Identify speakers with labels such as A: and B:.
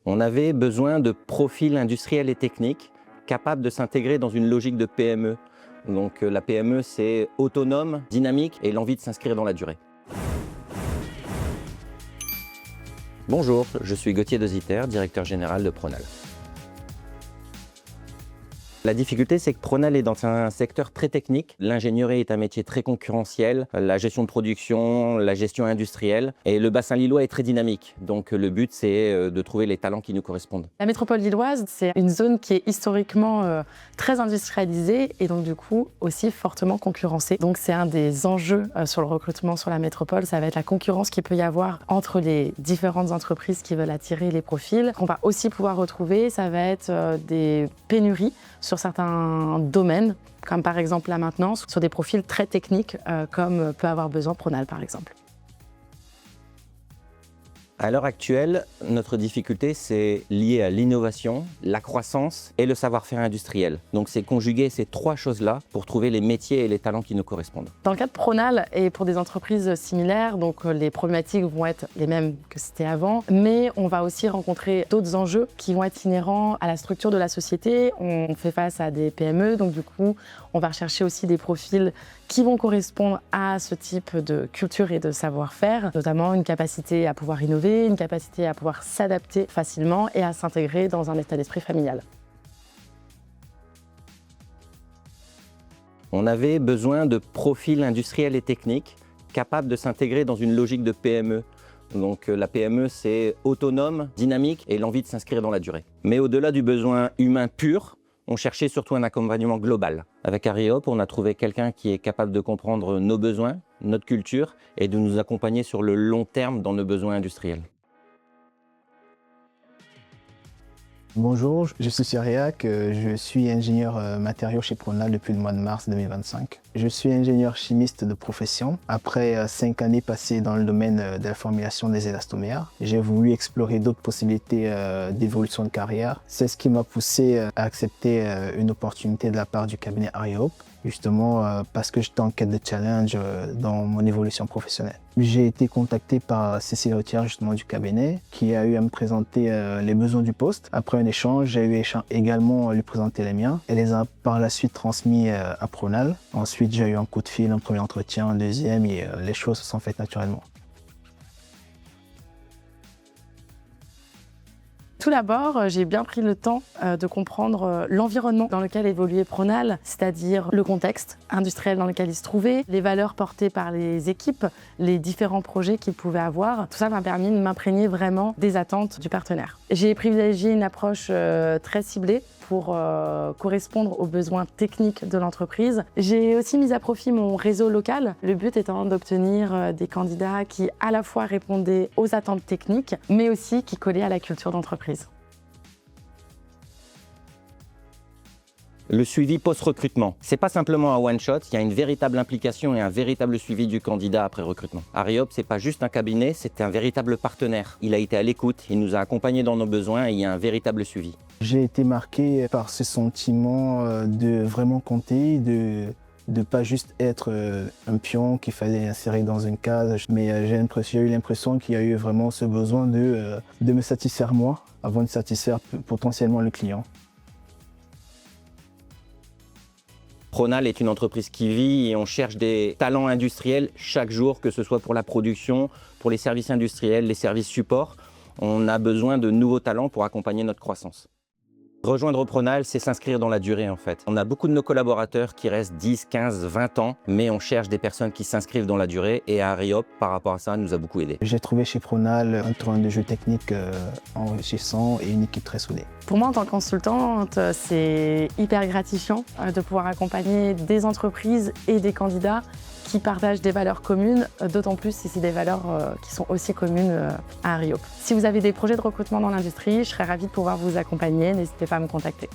A: On avait besoin de profils industriels et techniques capables de s'intégrer dans une logique de PME. Donc la PME, c'est autonome, dynamique et l'envie de s'inscrire dans la durée. Bonjour, je suis Gauthier De Zitter, directeur général de Pronal. La difficulté, c'est que Pronal est dans un secteur très technique. L'ingénierie est un métier très concurrentiel, la gestion de production, la gestion industrielle. Et le bassin lillois est très dynamique. Donc le but, c'est de trouver les talents qui nous correspondent.
B: La métropole lilloise, c'est une zone qui est historiquement très industrialisée et donc du coup aussi fortement concurrencée. Donc c'est un des enjeux sur le recrutement sur la métropole, ça va être la concurrence qu'il peut y avoir entre les différentes entreprises qui veulent attirer les profils. Qu'on va aussi pouvoir retrouver, ça va être des pénuries sur certains domaines, comme par exemple la maintenance, sur des profils très techniques, comme peut avoir besoin Pronal par exemple.
A: À l'heure actuelle, notre difficulté, c'est lié à l'innovation, la croissance et le savoir-faire industriel. Donc c'est conjuguer ces trois choses-là pour trouver les métiers et les talents qui nous correspondent.
B: Dans le cas de Pronal et pour des entreprises similaires, donc les problématiques vont être les mêmes que c'était avant, mais on va aussi rencontrer d'autres enjeux qui vont être inhérents à la structure de la société. On fait face à des PME, donc du coup, on va rechercher aussi des profils qui vont correspondre à ce type de culture et de savoir-faire, notamment une capacité à pouvoir innover, une capacité à pouvoir s'adapter facilement et à s'intégrer dans un état d'esprit familial.
A: On avait besoin de profils industriels et techniques capables de s'intégrer dans une logique de PME. Donc la PME, c'est autonome, dynamique et l'envie de s'inscrire dans la durée. Mais au-delà du besoin humain pur, on cherchait surtout un accompagnement global. Avec Ariop, on a trouvé quelqu'un qui est capable de comprendre nos besoins, notre culture et de nous accompagner sur le long terme dans nos besoins industriels.
C: Bonjour, je suis Cyriac, je suis ingénieur matériaux chez Pronal depuis le mois de mars 2025. Je suis ingénieur chimiste de profession. Après 5 années passées dans le domaine de la formulation des élastomères, j'ai voulu explorer d'autres possibilités d'évolution de carrière. C'est ce qui m'a poussé à accepter une opportunité de la part du cabinet Ariop, justement parce que j'étais en quête de challenge dans mon évolution professionnelle. J'ai été contacté par Cécile Retière, justement du cabinet, qui a eu à me présenter les besoins du poste. Après un échange, j'ai eu également à lui présenter les miens. Elle les a par la suite transmis à Pronal. Ensuite, j'ai eu un coup de fil, un premier entretien, un deuxième, et les choses se sont faites naturellement.
B: Tout d'abord, j'ai bien pris le temps de comprendre l'environnement dans lequel évoluait Pronal, c'est-à-dire le contexte industriel dans lequel il se trouvait, les valeurs portées par les équipes, les différents projets qu'il pouvait avoir. Tout ça m'a permis de m'imprégner vraiment des attentes du partenaire. J'ai privilégié une approche très ciblée pour correspondre aux besoins techniques de l'entreprise. J'ai aussi mis à profit mon réseau local, le but étant d'obtenir des candidats qui à la fois répondaient aux attentes techniques, mais aussi qui collaient à la culture d'entreprise.
A: Le suivi post-recrutement, c'est pas simplement un one-shot, il y a une véritable implication et un véritable suivi du candidat après recrutement. Ariop, c'est pas juste un cabinet, c'est un véritable partenaire. Il a été à l'écoute, il nous a accompagnés dans nos besoins et il y a un véritable suivi.
C: J'ai été marqué par ce sentiment de vraiment compter, de pas juste être un pion qu'il fallait insérer dans une case, mais j'ai eu l'impression qu'il y a eu vraiment ce besoin de me satisfaire moi avant de satisfaire potentiellement le client.
A: Pronal est une entreprise qui vit et on cherche des talents industriels chaque jour, que ce soit pour la production, pour les services industriels, les services supports. On a besoin de nouveaux talents pour accompagner notre croissance. Rejoindre Pronal, c'est s'inscrire dans la durée en fait. On a beaucoup de nos collaborateurs qui restent 10, 15, 20 ans, mais on cherche des personnes qui s'inscrivent dans la durée et Ariop, par rapport à ça, nous a beaucoup aidé.
C: J'ai trouvé chez Pronal un terrain de jeu technique enrichissant et une équipe très soudée.
B: Pour moi, en tant que consultante, c'est hyper gratifiant de pouvoir accompagner des entreprises et des candidats qui partagent des valeurs communes, d'autant plus si c'est des valeurs qui sont aussi communes à Ariop. Si vous avez des projets de recrutement dans l'industrie, je serais ravie de pouvoir vous accompagner, n'hésitez pas à me contacter.